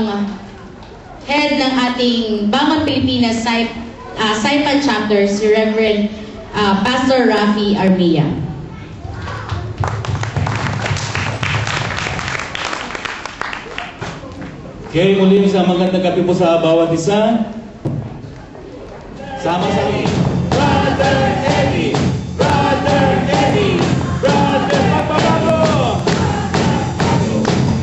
ang head ng ating Bangon Pilipinas Saipan Chapter, si Reverend Pastor Rafi Armilla. Okay, muli sa magandang gabi po sa bawat isa. Sama-sama. Brother Eddie! Brother Eddie! Brother Papabago!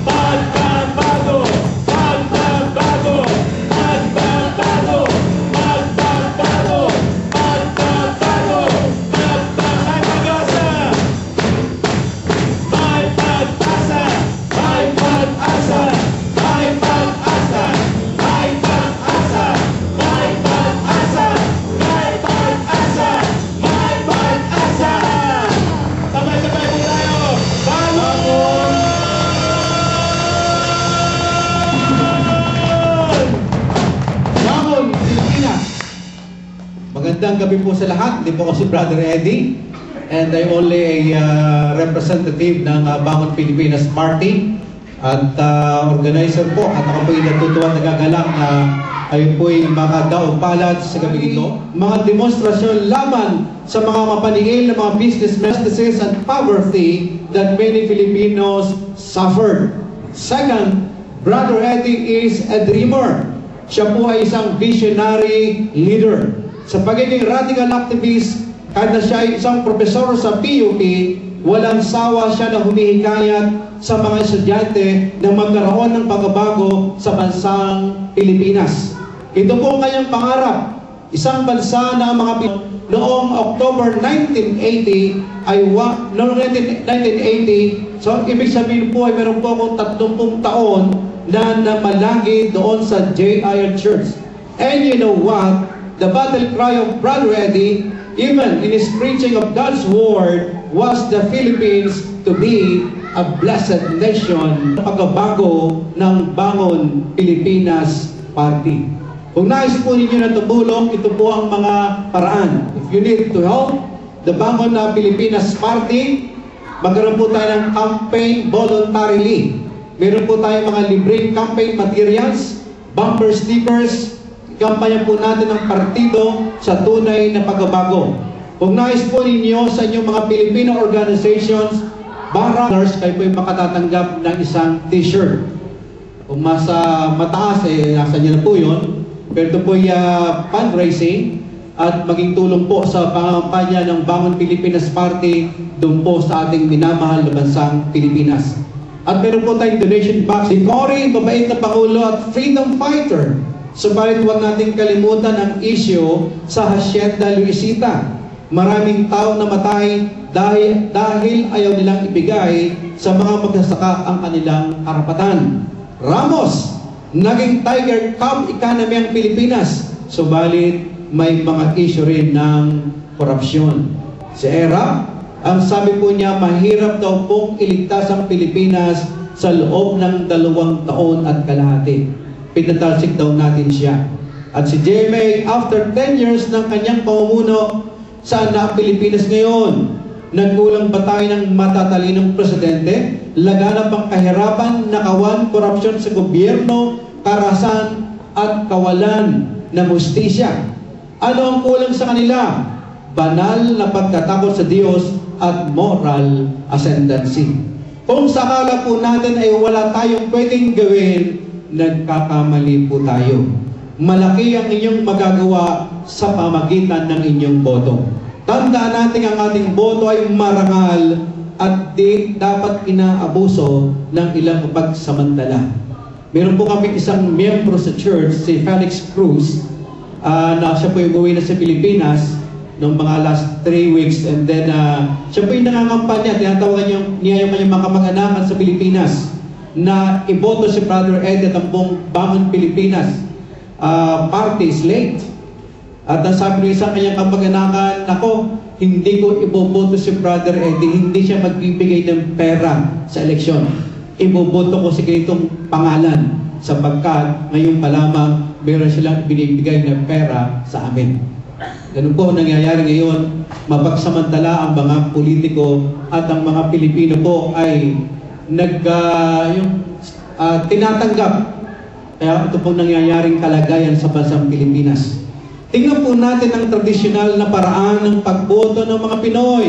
Magbabago! Magbabago! Magbabago! Magbabago! Magbabago! Magpapag-asa! May pag-asa! May pag-asa! May pag-asa! May pag-asa! May pag-asa! May pag-asa! May pag-asa! Sabay-sabay po tayo! Bangon! Bangon Pilipinas! Magandang gabi po sa lahat. Hindi po ako si Brother Eddie and I'm only a representative ng Bangon Pilipinas Party at organizer po at ako po'y natutuwa nagagalak na ayun po'y makadaog palad sa gabi ito. Mga demonstrasyon laban sa mga mapaningil na mga businessmen and poverty that many Filipinos suffered. Second, Brother Eddie is a dreamer. Siya po ay isang visionary leader. Sa pagiging radical activist, kahit na siya ay isang profesor sa PUP, walang sawa siya na humihikayat sa mga estudyante na magkaroon ng pagbabago sa bansang Pilipinas. Ito po ang kanyang pangarap. Isang bansa na ang mga noong October 1980 noong 1980, so ibig sabihin po ay meron po akong 30 taon na namalagi doon sa JIR Church. And you know what? The battle cry of Brother Eddie, even in his preaching of God's word, was the Philippines to be a blessed nation. Pagbabago ng Bangon Pilipinas Party. Kung nais po ninyo na tumulong, ito po ang mga paraan. If you need to help the Bangon Pilipinas Party, magkaroon po tayo ng campaign voluntarily. Meron po tayong mga libreng campaign materials, bumper stickers, kampanya po natin ng partido sa tunay na pagbabago. Kung nais po ninyo sa inyong mga Filipino organizations, baraners, kayo po yung makatatanggap ng isang t-shirt. Kung masa mataas, nasa nyo na po yun. Pero ito po yung fundraising at maging tulong po sa pangampanya ng Bangon Pilipinas Party doon po sa ating minamahal na bansang Pilipinas. At meron po tayong donation box. Si Cory, mabait na Pangulo at freedom fighter. Subalit huwag natin kalimutan ang issue sa Hacienda Luisita. Maraming tao namatay dahil ayaw nilang ibigay sa mga magsasaka ang kanilang karapatan. Ramos, naging Tiger Cub economy ang Pilipinas. Subalit may mga issue rin ng korupsyon. Si Era, ang sabi po niya, mahirap daw pong iligtas ang Pilipinas sa loob ng 2 taon at kalahati. Pinatalsik daw natin siya. At si JMA, after 10 years ng kanyang pamumuno, saan na ang Pilipinas ngayon? Nagkulang ba tayo ng matatalinong presidente? Laganap ang kahirapan, nakawan, korupsyon sa gobyerno, karahasan, at kawalan ng hustisya. Ano ang kulang sa kanila? Banal na pagkatakot sa Diyos at moral ascendancy. Kung sakala po natin ay wala tayong pwedeng gawin, nagkakamali po tayo. Malaki ang inyong magagawa sa pamagitan ng inyong boto. Tandaan natin ang ating boto ay marangal at di dapat inaabuso ng ilang pagsamantala. Meron po kami isang miyembro sa church, si Felix Cruz, na siya po yung umuwi na sa Pilipinas noong mga last 3 weeks and then siya po yung nangangampanya, tinatawagan niya yung mga kamag-anakan sa Pilipinas na iboto si Brother Eddie at ang buong Bangon Pilipinas party is late. At ang sabi ng isang kanyang kamag-anakan, ako, hindi ko iboboto si Brother Eddie, hindi siya magbibigay ng pera sa eleksyon. Iboboto ko si ganitong pangalan sapagkat ngayon pa lamang meron silang binibigay ng pera sa amin. Ganun po nangyayari ngayon, mapagsamantala ang mga politiko at ang mga Pilipino po ay tinatanggap Kaya ito pong nangyayaring kalagayan sa bansang Pilipinas. Tingnan po natin ang tradisyonal na paraan ng pagboto ng mga Pinoy.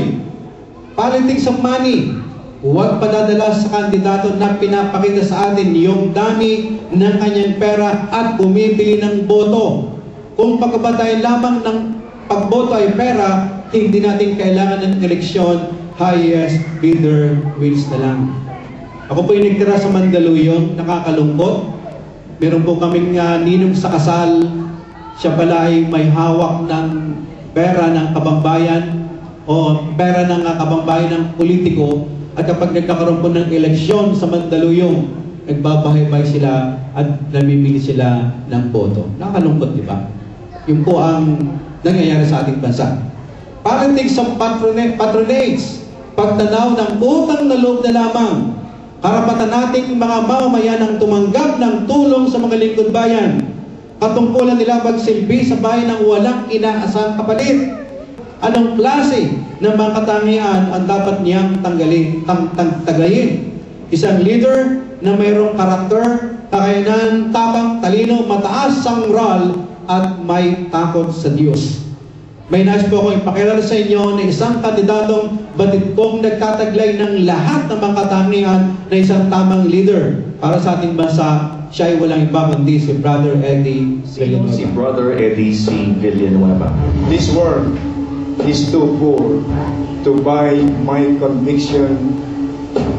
Politics of money. Huwag padadala sa kandidato na pinapakita sa atin yung dami ng kanyang pera at bumibili ng boto. Kung pagkabatay lamang ng pagboto ay pera, hindi natin kailangan ng eleksyon, highest bidder wins na lang. Ako po yung nagtira sa Mandaluyong, nakakalungkot. Meron po kaming ninong sa kasal, siya pala ay may hawak ng pera ng kabangbayan o pera ng kabangbayan ng politiko, at kapag nagkakaroon po ng eleksyon sa Mandaluyong, nagbabahay-bahay sila at namimili sila ng boto. Nakakalungkot, di ba? Yun po ang nangyayari sa ating bansa. Politics of patronage, pagtanaw ng utang na loob na lamang. Karapatan nating mga mamamayan ang tumanggap ng tulong sa mga lingkod bayan. Katungkulan nila magsilbi sa bayan ng walang inaasang kapalit. Anong klase ng mga katangian ang dapat niyang tagayin? Isang leader na mayroong karakter, kakayanan, tapang, talino, mataas ang moral at may takot sa Diyos. May nais po akong ipakilala sa inyo na isang kandidatong batid kong nagtataglay ng lahat ng mga katangian na isang tamang leader para sa ating bansa. Siya ay walang iba kundi si Brother Eddie Villanueva. Si Brother Eddie C. Villanueva. This world is too poor to buy my conviction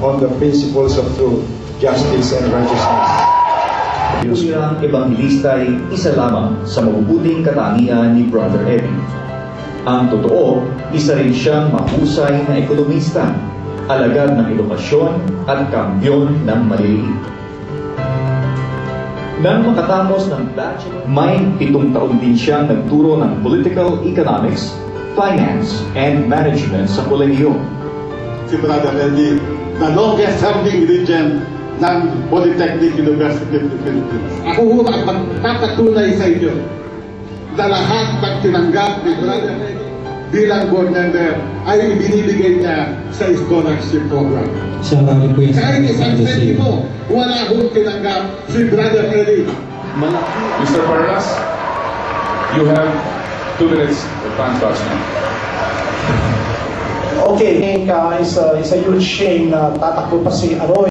on the principles of truth, justice, and righteousness. Ang ebanghilista ay isa lamang sa mabubuting katangian ni Brother Eddie. Ang totoo, isa rin siyang mahusay na ekonomista, alagad ng edukasyon at kampiyon ng maliliit. Nang makatapos ng bachelor, may 7 taon din siyang nagturo ng political economics, finance, and management sa kolehiyo. Si Brother Eddie, the longest serving regent ng Polytechnic University of the Philippines. Ako ho ang magpapatunay sa inyo na lahat ng tinanggap ni Brother Eddie bilang board member ay ibinibigay niya sa scholarship program. Kahit isang sentimo, wala hong tinanggap si Brother Eddie. Mr. Parnas, you have 2 minutes of time starts now. Okay, I think it's a huge shame na tatakbo pa si Aroy.